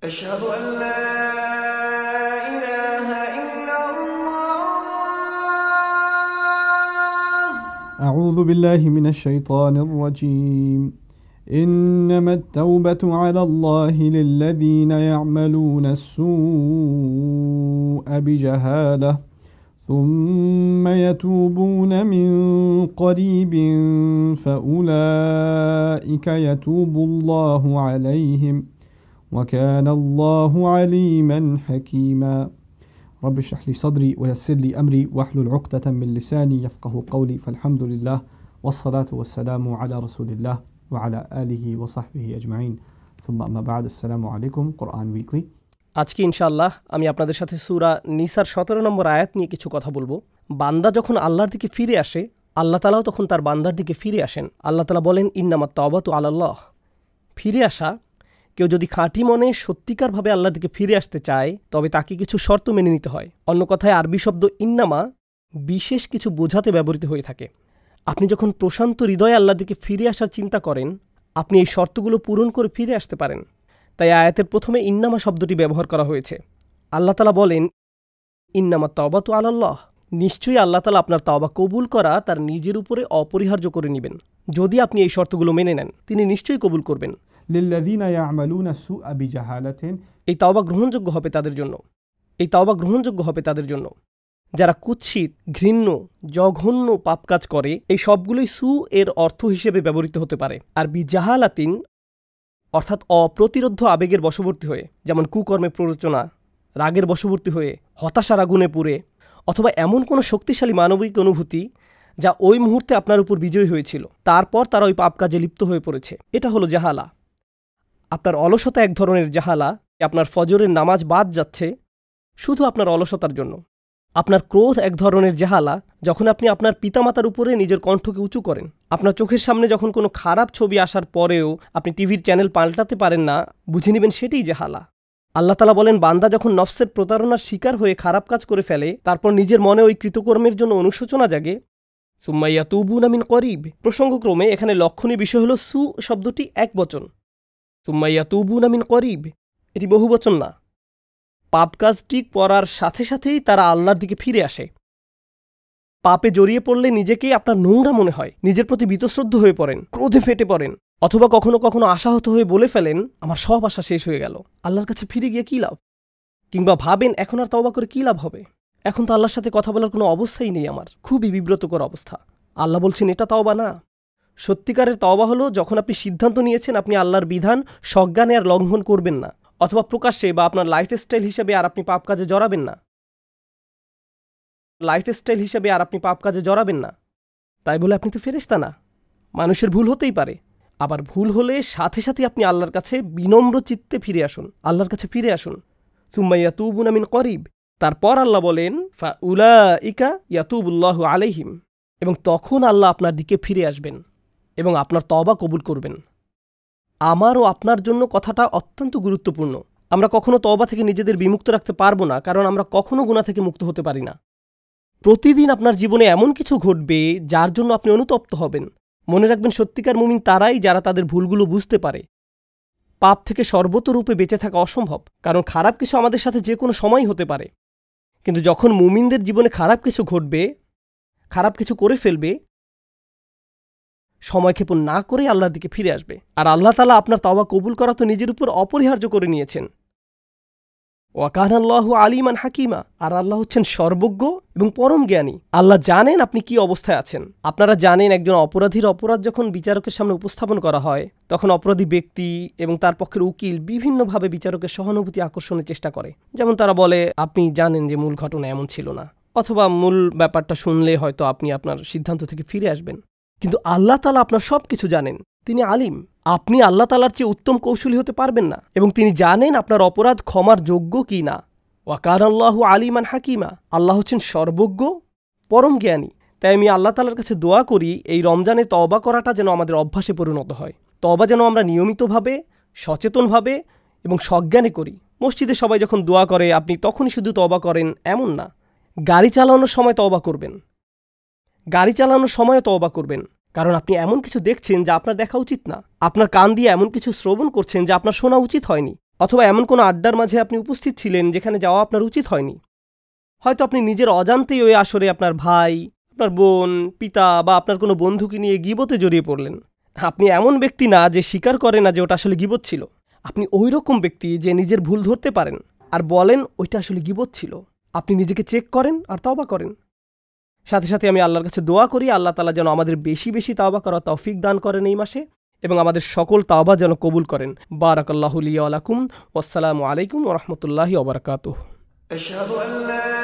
أشهد أن لا إله إلا الله. أعوذ بالله من الشيطان الرجيم. إنما التوبة على الله للذين يعملون السوء بجهالة ثم يتوبون من قريب فأولئك يتوب الله عليهم وكان الله عليما حكيما. رب اشرح لي صدري ويسر لي أمري واحلل عقدة من لساني يفقه قولي فالحمد لله والصلاة والسلام على رسول الله وعلى آله وصحبه أجمعين ثم أما بعد السلام عليكم قرآن ويكلي. আজকে ইনশাআল্লাহ আমি আপনাদের সাথে সূরা নিসার 17 নম্বর আয়াত নিয়ে কিছু কথা বলবো। বান্দা যখন আল্লাহর দিকে ফিরে আসে, আল্লাহ তাআলাও তখন তার বান্দার দিকে ফিরে আসেন। আল্লাহ তাআলা বলেন ইন্নামাত তাওবাতু আলাল্লাহ। ফিরে আসা, কেউ যদি খাঁটি মনে সত্যিকারভাবে আল্লাহর দিকে ফিরে আসতে চায় তবে তাকে কিছু শর্ত মেনে নিতে হয়। অন্য কথায় আরবি শব্দ ইন্নামা বিশেষ কিছু বোঝাতে ব্যবহৃত হয়ে থাকে। আপনি যখন প্রশান্ত হৃদয়ে আল্লাহর দিকে ফিরে আসার চিন্তা করেন, আপনি এই শর্তগুলো পূরণ করে ফিরে আসতে পারেন। তাই আয়াতের প্রথমে ইন্নামা শব্দটি ব্যবহার করা হয়েছে। আল্লাহ তাআলা বলেন ইন্নামাত তাওবাতু আলাল্লাহ। নিশ্চয়ই আল্লাহ তাআলা আপনার তাওবা কবুল করা তার নিজের উপরে অপরিহার্য করে নেবেন। যদি আপনি এই শর্তগুলো মেনে নেন, তিনি নিশ্চয়ই কবুল করবেন। للذين يعملون السوء بجهالة এই তাওবা গ্রহণযোগ্য হবে তাদের জন্য। এই তাওবা গ্রহণযোগ্য হবে তাদের জন্য যারা কুৎসিত, ঘৃণ্য, জঘন্য পাপ কাজ করে। এই সবগুলোই সু এর অর্থ হিসেবে ব্যবহৃত হতে পারে। আর বিজাহালাতিন অর্থাৎ অপ্রতিরোধ্য আবেগের বশবর্তী হয়ে, যেমন কুকর্মে প্ররোচনা, রাগের বশবর্তী হয়ে, হতাশার আগুনে পুড়ে, অথবা এমন কোনো শক্তিশালী মানবিক অনুভূতি যা ওই মুহূর্তে আপনার উপর বিজয়ী হয়েছিল, তারপর তারা ওই পাপ কাজে লিপ্ত হয়ে পড়েছে। এটা হলো জাহালা। আপনার অলসতা এক ধরনের জাহালা। আপনার ফজরের নামাজ বাদ যাচ্ছে শুধু আপনার অলসতার জন্য। আপনার ক্রোধ এক ধরনের জাহালা, যখন আপনি আপনার পিতামাতার উপরে নিজের কণ্ঠকে উঁচু করেন। আপনার চোখের সামনে যখন কোনো খারাপ ছবি আসার পরেও আপনি টিভির চ্যানেল পাল্টাতে পারেন না, বুঝে নেবেন সেটাই জাহালা। আল্লাহ তাআলা বলেন বান্দা যখন নফসের প্রতারণার শিকার হয়ে খারাপ কাজ করে ফেলে, তারপর নিজের মনে ওই কৃতকর্মের জন্য অনুশোচনা জাগে, সুম্মা ইয়াতুবুনা মিন করিব। প্রসঙ্গক্রমে এখানে লক্ষণীয় বিষয় হলো সু শব্দটি একবচন, সুম্মা ইয়াতুবুনা মিন করিব এটি বহুবচন না। পাপ কাজটি করার সাথে সাথেই তারা আল্লাহর দিকে ফিরে আসে। পাপে জড়িয়ে পড়লে নিজেকেই আপনার নোংরা মনে হয়, নিজের প্রতি বীতশ্রদ্ধ হয়ে পড়েন, ক্রোধে ফেটে পড়েন, অথবা কখনো কখনো আশাহত হয়ে বলে ফেলেন আমার সব আশা শেষ হয়ে গেল, আল্লাহর কাছে ফিরে গিয়ে কী লাভ। কিংবা ভাবেন এখন আর তওবা করে কী লাভ হবে, এখন তো আল্লাহর সাথে কথা বলার কোনো অবস্থাই নেই আমার। খুবই বিব্রতকর অবস্থা। আল্লাহ বলছেন এটা তওবা না। সত্যিকারের তওবা হলো যখন আপনি সিদ্ধান্ত নিয়েছেন আপনি আল্লাহর বিধান সজ্ঞানে আর লঙ্ঘন করবেন না, অথবা প্রকাশ্যে বা আপনার লাইফস্টাইল হিসেবে আর আপনি পাপ কাজে জড়াবেন না। তাই বলে আপনি তো ফেরেশতা না। মানুষের ভুল হতেই পারে। আবার ভুল হলে সাথে সাথে আপনি আল্লাহর কাছে বিনম্র চিত্তে ফিরে আসুন, আল্লাহর কাছে ফিরে আসুন। সুম্মা ইয়াতুবুনা মিন করিব। তারপর আল্লাহ বলেন ফাউলাইকা ইয়াতুবুল্লাহু আলাইহিম। এবং তখন আল্লাহ আপনার দিকে ফিরে আসবেন এবং আপনার তওবা কবুল করবেন। আমার ও আপনার জন্য কথাটা অত্যন্ত গুরুত্বপূর্ণ। আমরা কখনো তওবা থেকে নিজেদের বিমুক্ত রাখতে পারবো না, কারণ আমরা কখনো গুনাহ থেকে মুক্ত হতে পারি না। প্রতিদিন আপনার জীবনে এমন কিছু ঘটবে যার জন্য আপনি অনুতপ্ত হবেন। মনে রাখবেন সত্যিকার মুমিন তারাই যারা তাদের ভুলগুলো বুঝতে পারে। পাপ থেকে সর্বতরূপে বেঁচে থাকা অসম্ভব, কারণ খারাপ কিছু আমাদের সাথে যে কোনো সময় হতে পারে। কিন্তু যখন মুমিনদের জীবনে খারাপ কিছু ঘটবে, খারাপ কিছু করে ফেলবে, সময়ক্ষেপণ না করে আল্লাহর দিকে ফিরে আসবে। আর আল্লাহ তাআলা আপনার তওবা কবুল করা তো নিজের উপর অপরিহার্য করে নিয়েছেন। ওয়া কানা আল্লাহু আলিমান হাকিমা। আর আল্লাহ হচ্ছেন সর্বজ্ঞ এবং পরম জ্ঞানী। আল্লাহ জানেন আপনি কি অবস্থায় আছেন। আপনারা জানেন একজন অপরাধীর অপরাধ যখন বিচারকের সামনে উপস্থাপন করা হয়, তখন অপরাধী ব্যক্তি এবং তার পক্ষের উকিল বিভিন্নভাবে বিচারকের সহানুভূতি আকর্ষণের চেষ্টা করে। যেমন তারা বলে আপনি জানেন যে মূল ঘটনা এমন ছিল না, অথবা মূল ব্যাপারটা শুনলে হয়তো আপনি আপনার সিদ্ধান্ত থেকে ফিরে আসবেন। কিন্তু আল্লাহ তাআলা আপনার সব কিছু জানেন, তিনি আলিম। আপনি আল্লাহ তাআলার চেয়ে উত্তম কৌশলী হতে পারবেন না, এবং তিনি জানেন আপনার অপরাধ ক্ষমার যোগ্য কি না। ওয়া কানা আল্লাহু আলিমান হাকিমা। আল্লাহ হচ্ছেন সর্বজ্ঞ, পরম জ্ঞানী। তাই আমি আল্লাহ তাআলার কাছে দোয়া করি এই রমজানে তওবা করাটা যেন আমাদের অভ্যাসে পরিণত হয়। তওবা যেন আমরা নিয়মিতভাবে, সচেতনভাবে এবং সজ্ঞানে করি। মসজিদে সবাই যখন দোয়া করে আপনি তখনই শুধু তওবা করেন এমন না। গাড়ি চালানোর সময় তওবা করবেন, কারণ আপনি এমন কিছু দেখছেন যা আপনার দেখা উচিত না। আপনার কান দিয়ে এমন কিছু শ্রবণ করছেন যা আপনার শোনা উচিত হয়নি। অথবা এমন কোনো আড্ডার মাঝে আপনি উপস্থিত ছিলেন যেখানে যাওয়া আপনার উচিত হয়নি। হয়তো আপনি নিজের অজান্তেই ওই আসরে আপনার ভাই, আপনার বোন, পিতা বা আপনার কোনো বন্ধুকে নিয়ে গীবতে জড়িয়ে পড়লেন। আপনি এমন ব্যক্তি না যে স্বীকার করে না যে ওটা আসলে গীবত ছিল। আপনি ওই রকম ব্যক্তি যে নিজের ভুল ধরতে পারেন আর বলেন ওইটা আসলে গীবত ছিল। আপনি নিজেকে চেক করেন আর তাওবা করেন। সাথে সাথে আমি আল্লাহর কাছে দোয়া করি আল্লাহ তাআলা যেন আমাদের বেশি বেশি তাওবা করার তৌফিক দান করেন এই মাসে, এবং আমাদের সকল তাওবা যেন কবুল করেন। বারাকাল্লাহু লি ওয়া লাকুম। ওয়াসসালামু আলাইকুম ওয়া রাহমাতুল্লাহি ওয়া বারাকাতুহু। أشهد أن لا